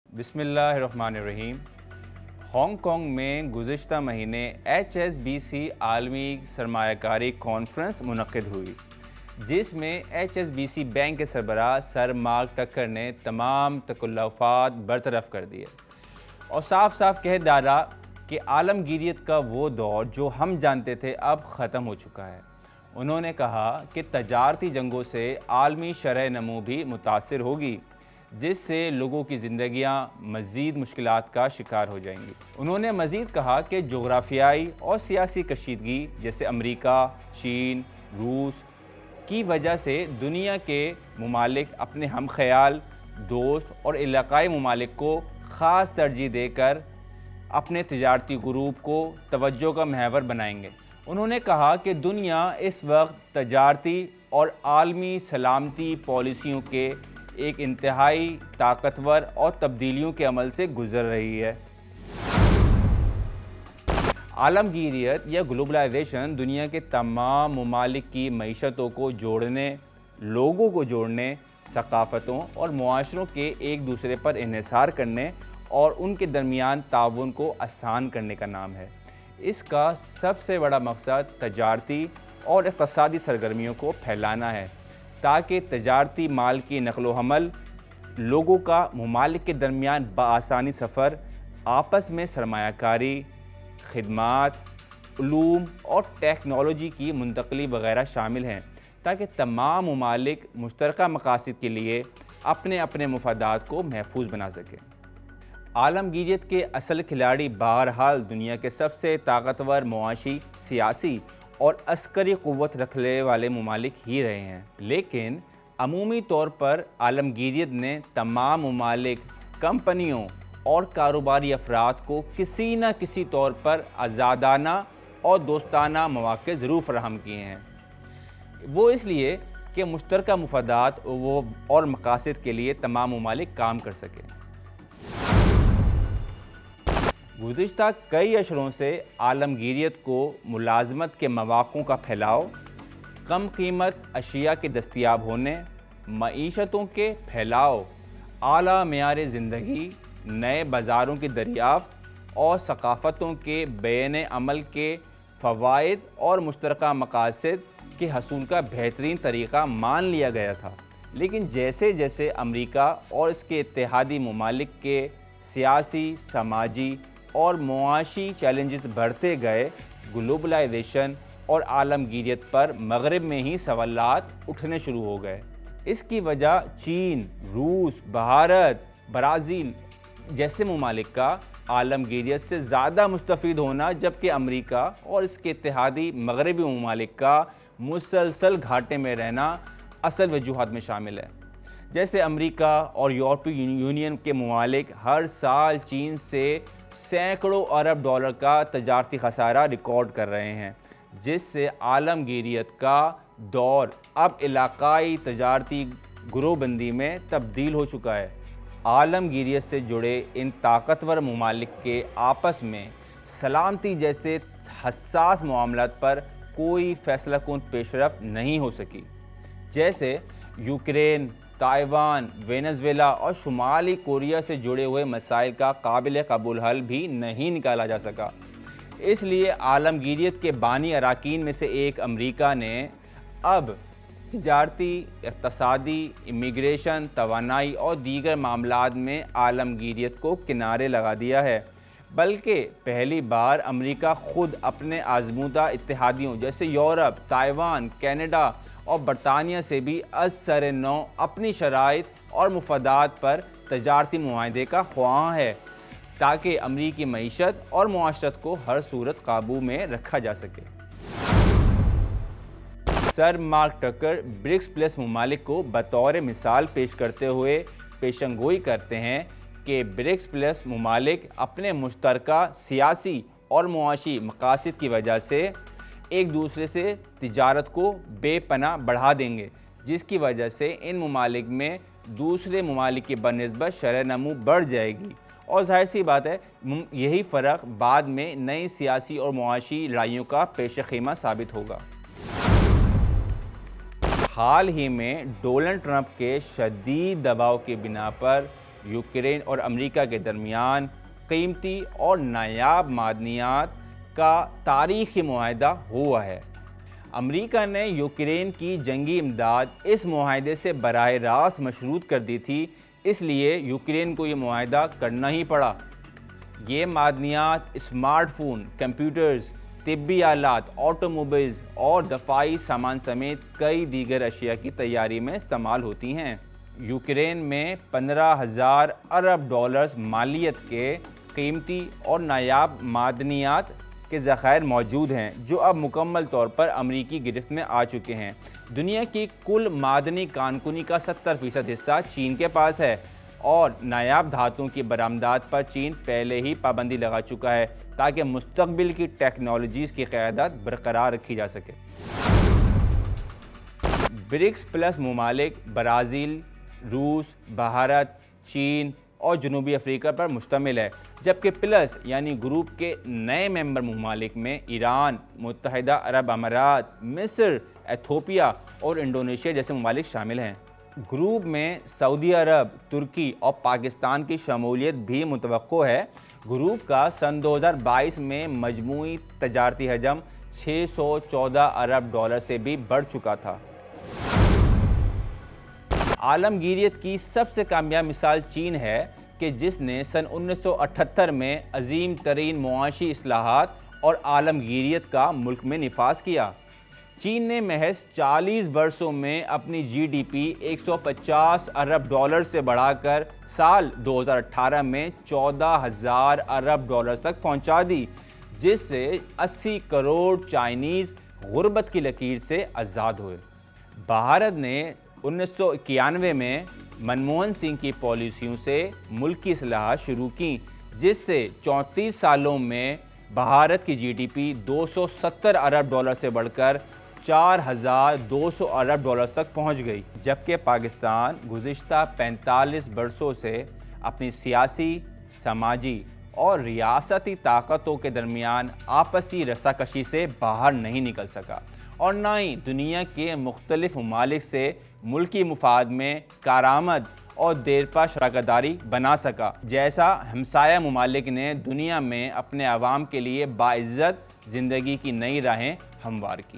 بسم اللہ الرحمن الرحیم۔ ہانگ کانگ میں گزشتہ مہینے HSBC عالمی سرمایہ کاری کانفرنس منعقد ہوئی، جس میں HSBC بینک کے سربراہ سر مارک ٹکر نے تمام تخلفات برطرف کر دیے اور صاف صاف کہہ ڈالا کہ عالمگیریت کا وہ دور جو ہم جانتے تھے اب ختم ہو چکا ہے۔ انہوں نے کہا کہ تجارتی جنگوں سے عالمی شرح نمو بھی متاثر ہوگی، جس سے لوگوں کی زندگیاں مزید مشکلات کا شکار ہو جائیں گی۔ انہوں نے مزید کہا کہ جغرافیائی اور سیاسی کشیدگی جیسے امریکہ، چین، روس کی وجہ سے دنیا کے ممالک اپنے ہم خیال، دوست اور علاقائی ممالک کو خاص ترجیح دے کر اپنے تجارتی گروپ کو توجہ کا محور بنائیں گے۔ انہوں نے کہا کہ دنیا اس وقت تجارتی اور عالمی سلامتی پالیسیوں کے ایک انتہائی طاقتور اور تبدیلیوں کے عمل سے گزر رہی ہے۔ عالمگیریت یا گلوبلائزیشن دنیا کے تمام ممالک کی معیشتوں کو جوڑنے، لوگوں کو جوڑنے، ثقافتوں اور معاشروں کے ایک دوسرے پر انحصار کرنے اور ان کے درمیان تعاون کو آسان کرنے کا نام ہے۔ اس کا سب سے بڑا مقصد تجارتی اور اقتصادی سرگرمیوں کو پھیلانا ہے تاکہ تجارتی مال کی نقل و حمل، لوگوں کا ممالک کے درمیان بآسانی سفر، آپس میں سرمایہ کاری، خدمات، علوم اور ٹیکنالوجی کی منتقلی وغیرہ شامل ہیں تاکہ تمام ممالک مشترکہ مقاصد کے لیے اپنے اپنے مفادات کو محفوظ بنا سکیں۔ عالمگیریت کے اصل کھلاڑی بہرحال دنیا کے سب سے طاقتور معاشی، سیاسی اور عسکری قوت رکھنے والے ممالک ہی رہے ہیں، لیکن عمومی طور پر عالمگیریت نے تمام ممالک، کمپنیوں اور کاروباری افراد کو کسی نہ کسی طور پر آزادانہ اور دوستانہ مواقع ضرور فراہم کیے ہیں۔ وہ اس لیے کہ مشترکہ مفادات اور مقاصد کے لیے تمام ممالک کام کر سکیں۔ گزشتہ کئی اشروں سے عالمگیریت کو ملازمت کے مواقع کا پھیلاؤ، کم قیمت اشیاء کے دستیاب ہونے، معیشتوں کے پھیلاؤ، اعلیٰ معیار زندگی، نئے بازاروں کی دریافت اور ثقافتوں کے بین عمل کے فوائد اور مشترکہ مقاصد کے حصول کا بہترین طریقہ مان لیا گیا تھا۔ لیکن جیسے جیسے امریکہ اور اس کے اتحادی ممالک کے سیاسی، سماجی اور معاشی چیلنجز بڑھتے گئے، گلوبلائزیشن اور عالمگیریت پر مغرب میں ہی سوالات اٹھنے شروع ہو گئے۔ اس کی وجہ چین، روس، بھارت، برازیل جیسے ممالک کا عالمگیریت سے زیادہ مستفید ہونا، جبکہ امریکہ اور اس کے اتحادی مغربی ممالک کا مسلسل گھاٹے میں رہنا اصل وجوہات میں شامل ہے۔ جیسے امریکہ اور یورپی یونین کے ممالک ہر سال چین سے سینکڑوں ارب ڈالر کا تجارتی خسارہ ریکارڈ کر رہے ہیں، جس سے عالمگیریت کا دور اب علاقائی تجارتی گروہ بندی میں تبدیل ہو چکا ہے۔ عالمگیریت سے جڑے ان طاقتور ممالک کے آپس میں سلامتی جیسے حساس معاملات پر کوئی فیصلہ کن پیش رفت نہیں ہو سکی، جیسے یوکرین، تائیوان، وینزویلا اور شمالی کوریا سے جڑے ہوئے مسائل کا قابل قبول حل بھی نہیں نکالا جا سکا۔ اس لیے عالمگیریت کے بانی اراکین میں سے ایک امریکہ نے اب تجارتی، اقتصادی، امیگریشن، توانائی اور دیگر معاملات میں عالمگیریت کو کنارے لگا دیا ہے، بلکہ پہلی بار امریکہ خود اپنے آزمودہ اتحادیوں جیسے یورپ، تائیوان، کینیڈا اور برطانیہ سے بھی از سر نو اپنی شرائط اور مفادات پر تجارتی معاہدے کا خواہاں ہے تاکہ امریکی معیشت اور معاشرت کو ہر صورت قابو میں رکھا جا سکے۔ سر مارک ٹکر برکس پلس ممالک کو بطور مثال پیش کرتے ہوئے پیشن گوئی کرتے ہیں کہ برکس پلس ممالک اپنے مشترکہ سیاسی اور معاشی مقاصد کی وجہ سے ایک دوسرے سے تجارت کو بے پناہ بڑھا دیں گے، جس کی وجہ سے ان ممالک میں دوسرے ممالک کی بنسبت شرح نمو بڑھ جائے گی، اور ظاہر سی بات ہے یہی فرق بعد میں نئی سیاسی اور معاشی لڑائیوں کا پیش خیمہ ثابت ہوگا۔ حال ہی میں ڈونلڈ ٹرمپ کے شدید دباؤ کی بنا پر یوکرین اور امریکہ کے درمیان قیمتی اور نایاب معدنیات کا تاریخی معاہدہ ہوا ہے۔ امریکہ نے یوکرین کی جنگی امداد اس معاہدے سے براہ راست مشروط کر دی تھی، اس لیے یوکرین کو یہ معاہدہ کرنا ہی پڑا۔ یہ معدنیات اسمارٹ فون، کمپیوٹرز، طبی آلات، آٹوموبائلز اور دفاعی سامان سمیت کئی دیگر اشیاء کی تیاری میں استعمال ہوتی ہیں۔ یوکرین میں 15,000 ارب ڈالرز مالیت کے قیمتی اور نایاب معدنیات کے ذخائر موجود ہیں، جو اب مکمل طور پر امریکی گرفت میں آ چکے ہیں۔ دنیا کی کل معدنی کانکنی کا 70% حصہ چین کے پاس ہے، اور نایاب دھاتوں کی برآمدات پر چین پہلے ہی پابندی لگا چکا ہے تاکہ مستقبل کی ٹیکنالوجیز کی قیادت برقرار رکھی جا سکے۔ برکس پلس ممالک برازیل، روس، بھارت، چین اور جنوبی افریقہ پر مشتمل ہے، جبکہ پلس یعنی گروپ کے نئے ممبر ممالک میں ایران، متحدہ عرب امارات، مصر، ایتھوپیا اور انڈونیشیا جیسے ممالک شامل ہیں۔ گروپ میں سعودی عرب، ترکی اور پاکستان کی شمولیت بھی متوقع ہے۔ گروپ کا سن 2022 میں مجموعی تجارتی حجم 614 ارب ڈالر سے بھی بڑھ چکا تھا۔ عالمگیریت کی سب سے کامیاب مثال چین ہے کہ جس نے سن 1978 میں عظیم ترین معاشی اصلاحات اور عالمگیریت کا ملک میں نفاذ کیا۔ چین نے محض 40 برسوں میں اپنی جی ڈی پی 150 ارب ڈالر سے بڑھا کر سال 2018 میں 14,000 ارب ڈالر تک پہنچا دی، جس سے 80 کروڑ چائنیز غربت کی لکیر سے آزاد ہوئے۔ بھارت نے 1991 میں منموہن سنگھ کی پالیسیوں سے ملک کی اصلاحات شروع کی، جس سے 34 سالوں میں بھارت کی جی ڈی پی 270 ارب ڈالر سے بڑھ کر 4,200 ارب ڈالر تک پہنچ گئی، جبکہ پاکستان گزشتہ 45 برسوں سے اپنی سیاسی، سماجی اور ریاستی طاقتوں کے درمیان آپسی رساکشی سے باہر نہیں نکل سکا، اور نہ ہی دنیا کے مختلف ممالک سے ملکی مفاد میں کارآمد اور دیرپا شراکت داری بنا سکا، جیسا ہمسایہ ممالک نے دنیا میں اپنے عوام کے لیے باعزت زندگی کی نئی راہیں ہموار کی۔